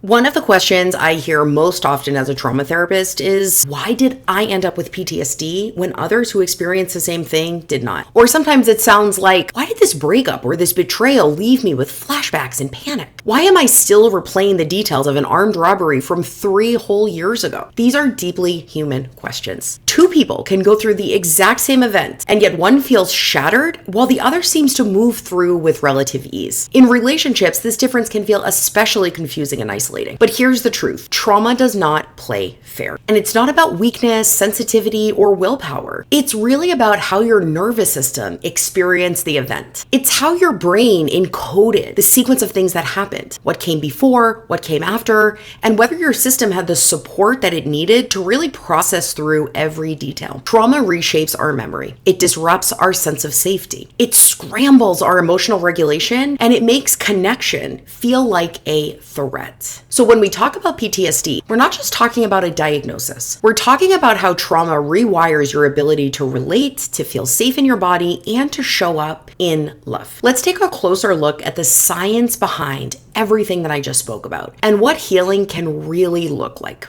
One of the questions I hear most often as a trauma therapist is, why did I end up with PTSD when others who experienced the same thing did not? Or sometimes it sounds like, why did this breakup or this betrayal leave me with flashbacks and panic? Why am I still replaying the details of an armed robbery from 3 whole years ago? These are deeply human questions. Two people can go through the exact same event, and yet one feels shattered while the other seems to move through with relative ease. In relationships, this difference can feel especially confusing and isolating. But here's the truth. Trauma does not play fair. And it's not about weakness, sensitivity, or willpower. It's really about how your nervous system experienced the event. It's how your brain encoded the sequence of things that happened, what came before, what came after, and whether your system had the support that it needed to really process through every detail. Trauma reshapes our memory. It disrupts our sense of safety. It scrambles our emotional regulation, and it makes connection feel like a threat. So when we talk about PTSD, we're not just talking about a diagnosis. We're talking about how trauma rewires your ability to relate, to feel safe in your body, and to show up in love. Let's take a closer look at the science behind everything that I just spoke about and what healing can really look like.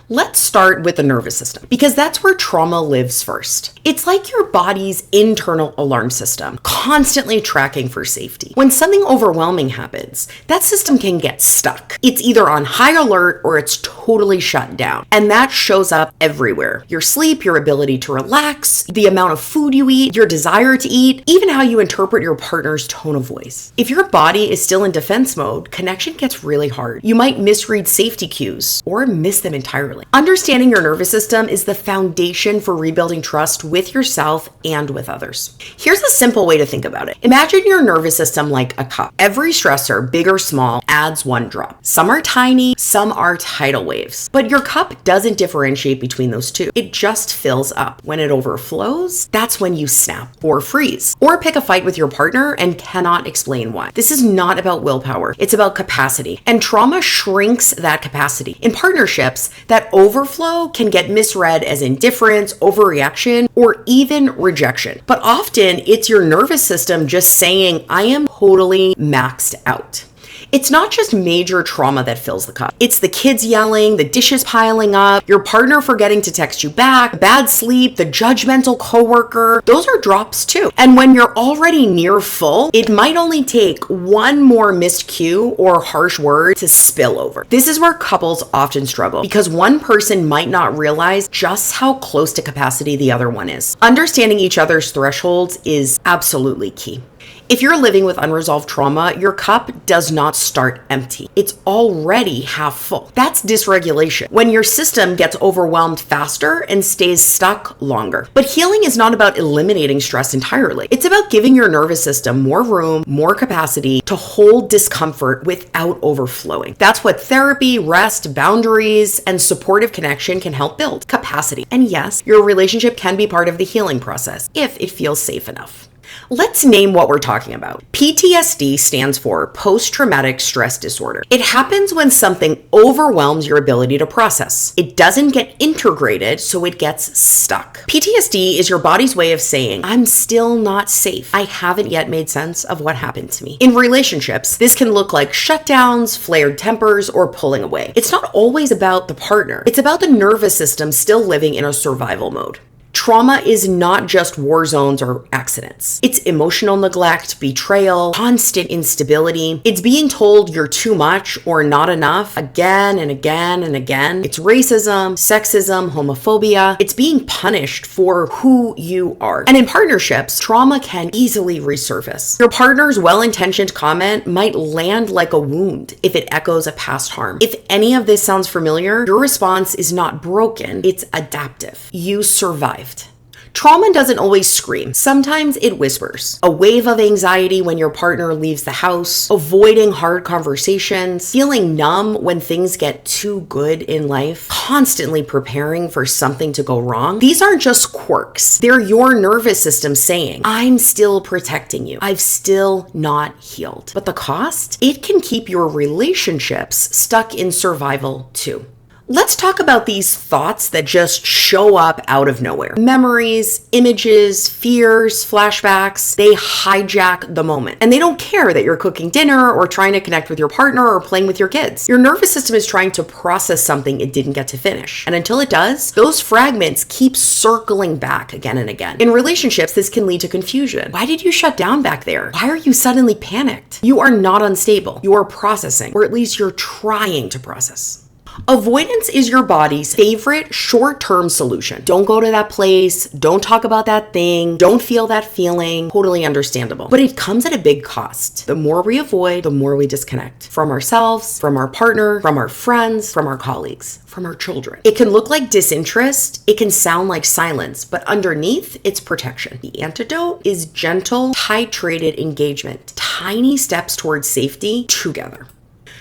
Let's start with the nervous system, because that's where trauma lives first. It's like your body's internal alarm system, constantly tracking for safety. When something overwhelming happens, that system can get stuck. It's either on high alert or it's totally shut down. And that shows up everywhere. Your sleep, your ability to relax, the amount of food you eat, your desire to eat, even how you interpret your partner's tone of voice. If your body is still in defense mode, connection gets really hard. You might misread safety cues or miss them entirely. Understanding your nervous system is the foundation for rebuilding trust with yourself and with others. Here's a simple way to think about it. Imagine your nervous system like a cup. Every stressor, big or small, adds one drop. Some are tiny, some are tidal waves. But your cup doesn't differentiate between those two. It just fills up. When it overflows, that's when you snap or freeze or pick a fight with your partner and cannot explain why. This is not about willpower. It's about capacity. And trauma shrinks that capacity. In partnerships, that overflow can get misread as indifference, overreaction, or even rejection. But often it's your nervous system just saying, I am totally maxed out. It's not just major trauma that fills the cup. It's the kids yelling, the dishes piling up, your partner forgetting to text you back, bad sleep, the judgmental coworker. Those are drops too. And when you're already near full, it might only take one more missed cue or harsh word to spill over. This is where couples often struggle because one person might not realize just how close to capacity the other one is. Understanding each other's thresholds is absolutely key. If you're living with unresolved trauma, your cup does not start empty. It's already half full. That's dysregulation, when your system gets overwhelmed faster and stays stuck longer. But healing is not about eliminating stress entirely. It's about giving your nervous system more room, more capacity to hold discomfort without overflowing. That's what therapy, rest, boundaries, and supportive connection can help build: capacity. And yes, your relationship can be part of the healing process if it feels safe enough. Let's name what we're talking about. PTSD stands for post-traumatic stress disorder. It happens when something overwhelms your ability to process. It doesn't get integrated, so it gets stuck. PTSD is your body's way of saying, I'm still not safe. I haven't yet made sense of what happened to me. In relationships, this can look like shutdowns, flared tempers, or pulling away. It's not always about the partner. It's about the nervous system still living in a survival mode. Trauma is not just war zones or accidents. It's emotional neglect, betrayal, constant instability. It's being told you're too much or not enough again and again and again. It's racism, sexism, homophobia. It's being punished for who you are. And in partnerships, trauma can easily resurface. Your partner's well-intentioned comment might land like a wound if it echoes a past harm. If any of this sounds familiar, your response is not broken, it's adaptive. You survive. Trauma doesn't always scream. Sometimes it whispers. A wave of anxiety when your partner leaves the house, avoiding hard conversations, feeling numb when things get too good in life, constantly preparing for something to go wrong. These aren't just quirks. They're your nervous system saying, I'm still protecting you. I've still not healed. But the cost? It can keep your relationships stuck in survival too. Let's talk about these thoughts that just show up out of nowhere. Memories, images, fears, flashbacks, they hijack the moment. And they don't care that you're cooking dinner or trying to connect with your partner or playing with your kids. Your nervous system is trying to process something it didn't get to finish. And until it does, those fragments keep circling back again and again. In relationships, this can lead to confusion. Why did you shut down back there? Why are you suddenly panicked? You are not unstable. You are processing, or at least you're trying to process. Avoidance is your body's favorite short-term solution. Don't go to that place. Don't talk about that thing. Don't feel that feeling. Totally understandable. But it comes at a big cost. The more we avoid, the more we disconnect from ourselves, from our partner, from our friends, from our colleagues, from our children. It can look like disinterest. It can sound like silence, but underneath, it's protection. The antidote is gentle, titrated engagement. Tiny steps towards safety together.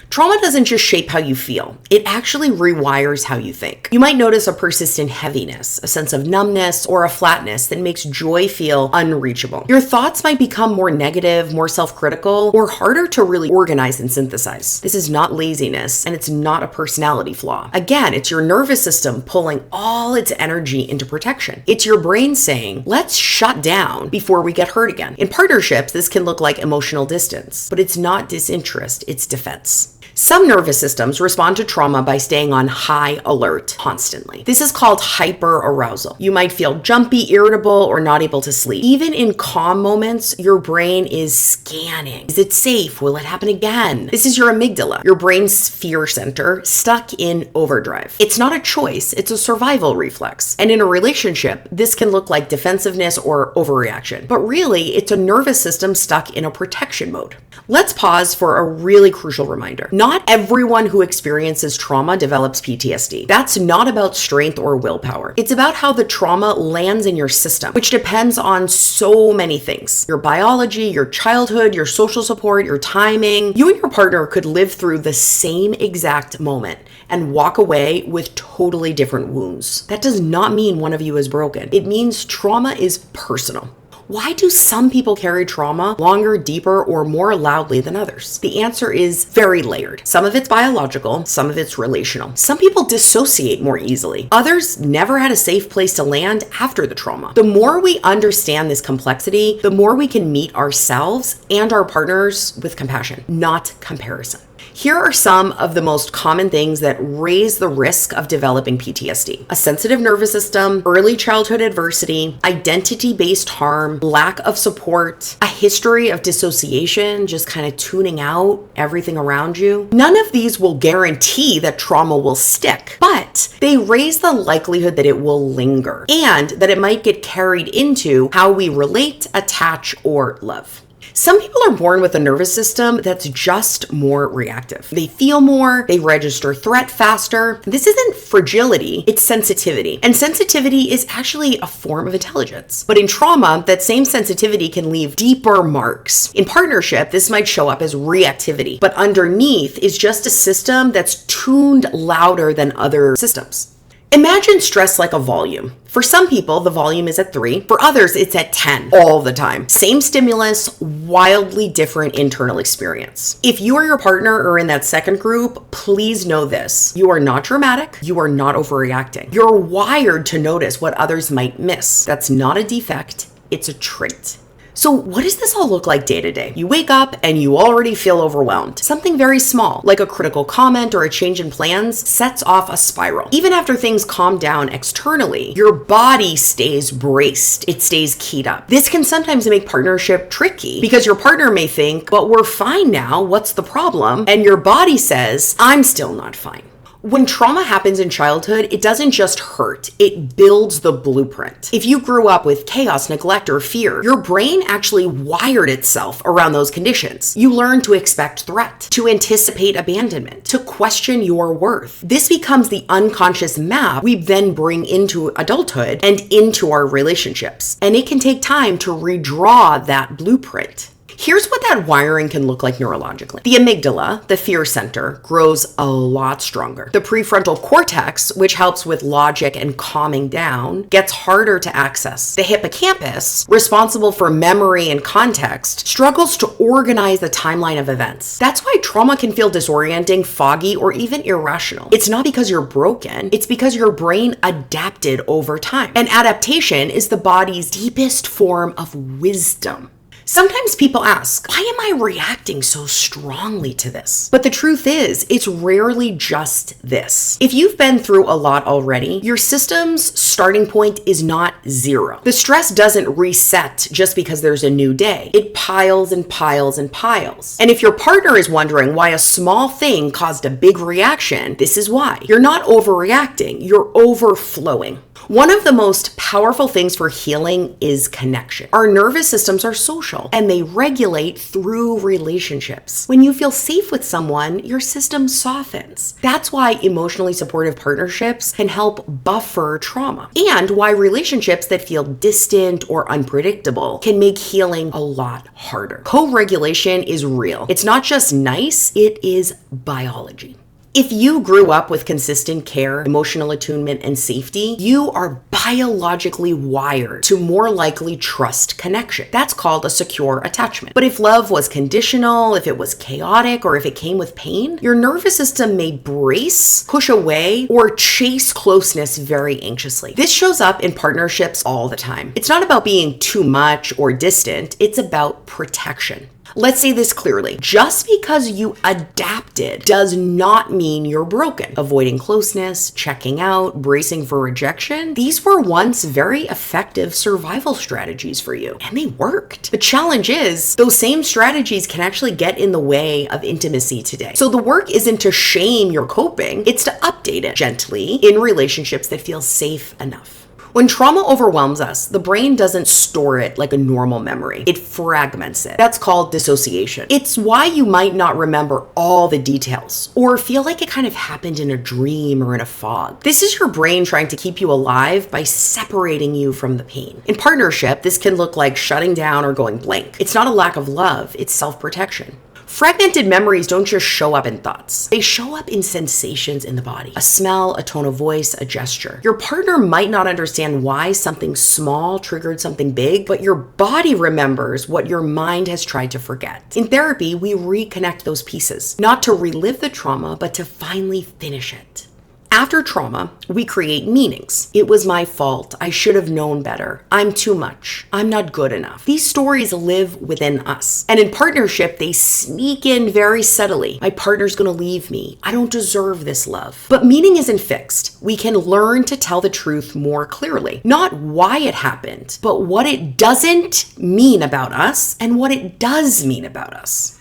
Trauma doesn't just shape how you feel, it actually rewires how you think. You might notice a persistent heaviness, a sense of numbness, or a flatness that makes joy feel unreachable. Your thoughts might become more negative, more self-critical, or harder to really organize and synthesize. This is not laziness, and it's not a personality flaw. Again, it's your nervous system pulling all its energy into protection. It's your brain saying, let's shut down before we get hurt again. In partnerships, this can look like emotional distance, but it's not disinterest, it's defense. Some nervous systems respond to trauma by staying on high alert constantly. This is called hyperarousal. You might feel jumpy, irritable, or not able to sleep. Even in calm moments, your brain is scanning. Is it safe? Will it happen again? This is your amygdala, your brain's fear center, stuck in overdrive. It's not a choice, it's a survival reflex. And in a relationship, this can look like defensiveness or overreaction. But really, it's a nervous system stuck in a protection mode. Let's pause for a really crucial reminder. Not everyone who experiences trauma develops PTSD. That's not about strength or willpower. It's about how the trauma lands in your system, which depends on so many things. Your biology, your childhood, your social support, your timing. You and your partner could live through the same exact moment and walk away with totally different wounds. That does not mean one of you is broken. It means trauma is personal. Why do some people carry trauma longer, deeper, or more loudly than others? The answer is very layered. Some of it's biological, some of it's relational. Some people dissociate more easily. Others never had a safe place to land after the trauma. The more we understand this complexity, the more we can meet ourselves and our partners with compassion, not comparison. Here are some of the most common things that raise the risk of developing PTSD. A sensitive nervous system, early childhood adversity, identity-based harm, lack of support, a history of dissociation, just kind of tuning out everything around you. None of these will guarantee that trauma will stick, but they raise the likelihood that it will linger and that it might get carried into how we relate, attach, or love. Some people are born with a nervous system that's just more reactive. They feel more, they register threat faster. This isn't fragility, it's sensitivity. And sensitivity is actually a form of intelligence. But in trauma, that same sensitivity can leave deeper marks. In partnership, this might show up as reactivity, but underneath is just a system that's tuned louder than other systems. Imagine stress like a volume. For some people, the volume is at 3. For others, it's at 10 all the time. Same stimulus, wildly different internal experience. If you or your partner are in that second group, please know this. You are not dramatic. You are not overreacting. You're wired to notice what others might miss. That's not a defect. It's a trait. So what does this all look like day to day? You wake up and you already feel overwhelmed. Something very small, like a critical comment or a change in plans, sets off a spiral. Even after things calm down externally, your body stays braced. It stays keyed up. This can sometimes make partnership tricky because your partner may think, but we're fine now, what's the problem? And your body says, I'm still not fine. When trauma happens in childhood, it doesn't just hurt, it builds the blueprint. If you grew up with chaos, neglect, or fear, your brain actually wired itself around those conditions. You learn to expect threat, to anticipate abandonment, to question your worth. This becomes the unconscious map we then bring into adulthood and into our relationships. And it can take time to redraw that blueprint. Here's what that wiring can look like neurologically. The amygdala, the fear center, grows a lot stronger. The prefrontal cortex, which helps with logic and calming down, gets harder to access. The hippocampus, responsible for memory and context, struggles to organize the timeline of events. That's why trauma can feel disorienting, foggy, or even irrational. It's not because you're broken, it's because your brain adapted over time. And adaptation is the body's deepest form of wisdom. Sometimes people ask, why am I reacting so strongly to this? But the truth is, it's rarely just this. If you've been through a lot already, your system's starting point is not zero. The stress doesn't reset just because there's a new day. It piles and piles and piles. And if your partner is wondering why a small thing caused a big reaction, this is why. You're not overreacting, you're overflowing. One of the most powerful things for healing is connection. Our nervous systems are social and they regulate through relationships. When you feel safe with someone, your system softens. That's why emotionally supportive partnerships can help buffer trauma, and why relationships that feel distant or unpredictable can make healing a lot harder. Co-regulation is real. It's not just nice, it is biology. If you grew up with consistent care, emotional attunement, and safety, you are biologically wired to more likely trust connection. That's called a secure attachment. But if love was conditional, if it was chaotic, or if it came with pain, your nervous system may brace, push away, or chase closeness very anxiously. This shows up in partnerships all the time. It's not about being too much or distant, it's about protection. Let's say this clearly. Just because you adapted does not mean you're broken. Avoiding closeness, checking out, bracing for rejection, these were once very effective survival strategies for you, and they worked. The challenge is, those same strategies can actually get in the way of intimacy today. So the work isn't to shame your coping, it's to update it gently in relationships that feel safe enough. When trauma overwhelms us, the brain doesn't store it like a normal memory. It fragments it. That's called dissociation. It's why you might not remember all the details or feel like it kind of happened in a dream or in a fog. This is your brain trying to keep you alive by separating you from the pain. In partnership, this can look like shutting down or going blank. It's not a lack of love, it's self-protection. Fragmented memories don't just show up in thoughts. They show up in sensations in the body. A smell, a tone of voice, a gesture. Your partner might not understand why something small triggered something big, but your body remembers what your mind has tried to forget. In therapy, we reconnect those pieces, not to relive the trauma, but to finally finish it. After trauma, we create meanings. It was my fault. I should have known better. I'm too much. I'm not good enough. These stories live within us. And in partnership, they sneak in very subtly. My partner's gonna leave me. I don't deserve this love. But meaning isn't fixed. We can learn to tell the truth more clearly. Not why it happened, but what it doesn't mean about us and what it does mean about us.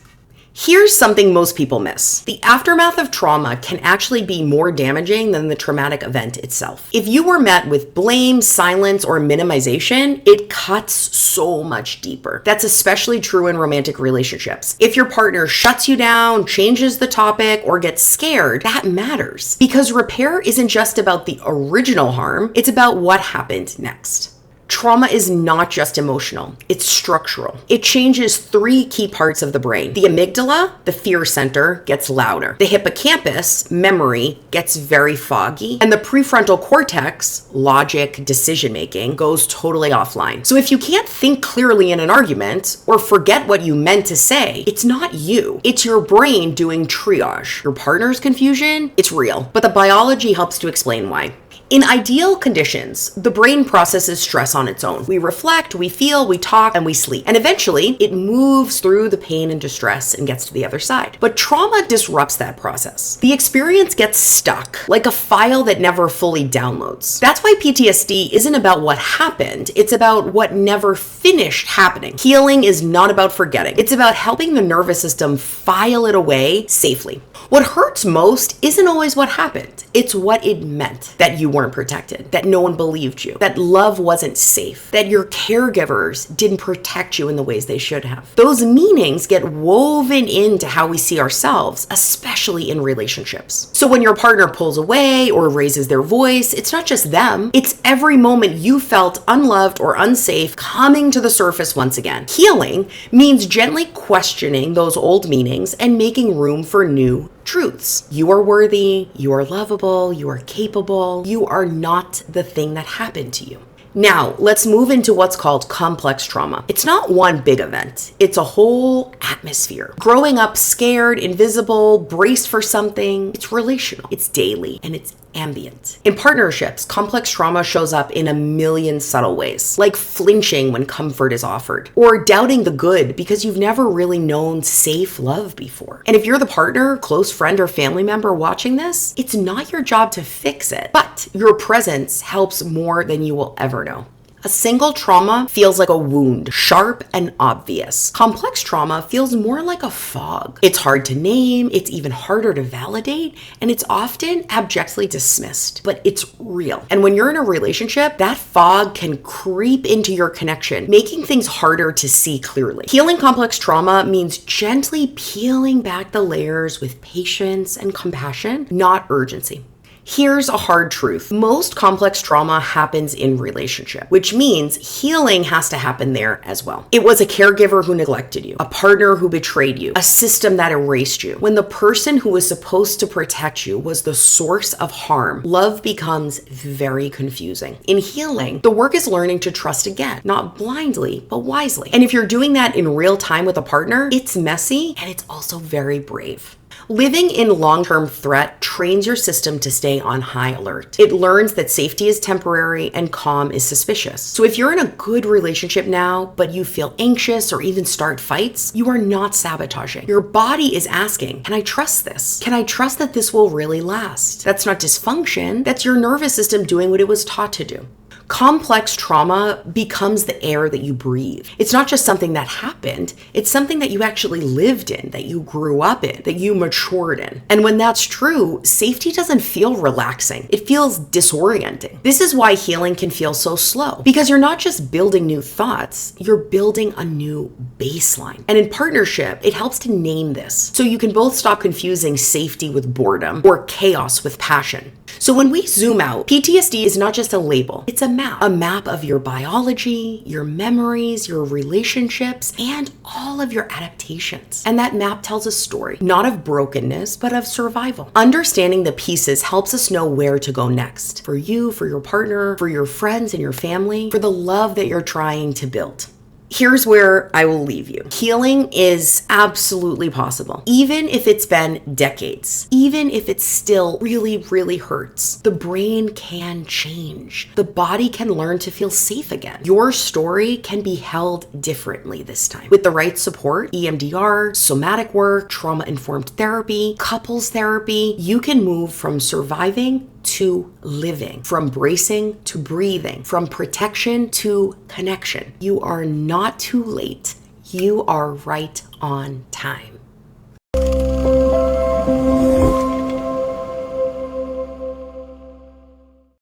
Here's something most people miss. The aftermath of trauma can actually be more damaging than the traumatic event itself. If you were met with blame, silence, or minimization, it cuts so much deeper. That's especially true in romantic relationships. If your partner shuts you down, changes the topic, or gets scared, that matters. Because repair isn't just about the original harm, it's about what happened next. Trauma is not just emotional, it's structural. It changes three key parts of the brain. The amygdala, the fear center, gets louder. The hippocampus, memory, gets very foggy. And the prefrontal cortex, logic, decision-making, goes totally offline. So if you can't think clearly in an argument or forget what you meant to say, it's not you. It's your brain doing triage. Your partner's confusion, it's real. But the biology helps to explain why. In ideal conditions, the brain processes stress on its own. We reflect, we feel, we talk, and we sleep. And eventually, it moves through the pain and distress and gets to the other side. But trauma disrupts that process. The experience gets stuck, like a file that never fully downloads. That's why PTSD isn't about what happened, it's about what never finished happening. Healing is not about forgetting. It's about helping the nervous system file it away safely. What hurts most isn't always what happened. It's what it meant. That you weren't protected, that no one believed you, that love wasn't safe, that your caregivers didn't protect you in the ways they should have. Those meanings get woven into how we see ourselves, especially in relationships. So when your partner pulls away or raises their voice, it's not just them, it's every moment you felt unloved or unsafe coming to the surface once again. Healing means gently questioning those old meanings and making room for new truths. You are worthy, you are lovable, you are capable, you are not the thing that happened to you. Now, let's move into what's called complex trauma. It's not one big event. It's a whole atmosphere. Growing up scared, invisible, braced for something, it's relational, it's daily, and it's ambient. In partnerships, complex trauma shows up in a million subtle ways, like flinching when comfort is offered, or doubting the good because you've never really known safe love before. And if you're the partner, close friend, or family member watching this, it's not your job to fix it, but your presence helps more than you will ever know. A single trauma feels like a wound, sharp and obvious. Complex trauma feels more like a fog. It's hard to name, it's even harder to validate, and it's often abjectly dismissed, but it's real. And when you're in a relationship, that fog can creep into your connection, making things harder to see clearly. Healing complex trauma means gently peeling back the layers with patience and compassion, not urgency. Here's a hard truth. Most complex trauma happens in relationship, which means healing has to happen there as well. It was a caregiver who neglected you, a partner who betrayed you, a system that erased you. When the person who was supposed to protect you was the source of harm, love becomes very confusing. In healing, the work is learning to trust again, not blindly, but wisely. And if you're doing that in real time with a partner, it's messy and it's also very brave. Living in long-term threat trains your system to stay on high alert. It learns that safety is temporary and calm is suspicious. So if you're in a good relationship now, but you feel anxious or even start fights, you are not sabotaging. Your body is asking, can I trust this? Can I trust that this will really last? That's not dysfunction. That's your nervous system doing what it was taught to do. Complex trauma becomes the air that you breathe. It's not just something that happened, it's something that you actually lived in, that you grew up in, that you matured in. And when that's true, safety doesn't feel relaxing. It feels disorienting. This is why healing can feel so slow, because you're not just building new thoughts, you're building a new baseline. And in partnership, it helps to name this, so you can both stop confusing safety with boredom or chaos with passion. So when we zoom out, PTSD is not just a label, it's a map of your biology, your memories, your relationships, and all of your adaptations. And that map tells a story, not of brokenness, but of survival. Understanding the pieces helps us know where to go next. For you, for your partner, for your friends and your family, for the love that you're trying to build. Here's where I will leave you. Healing is absolutely possible, even if it's been decades, even if it still really, really hurts. The brain can change. The body can learn to feel safe again. Your story can be held differently this time. With the right support, EMDR, somatic work, trauma-informed therapy, couples therapy, you can move from surviving to living, from bracing to breathing, from protection to connection. You are not too late. You are right on time.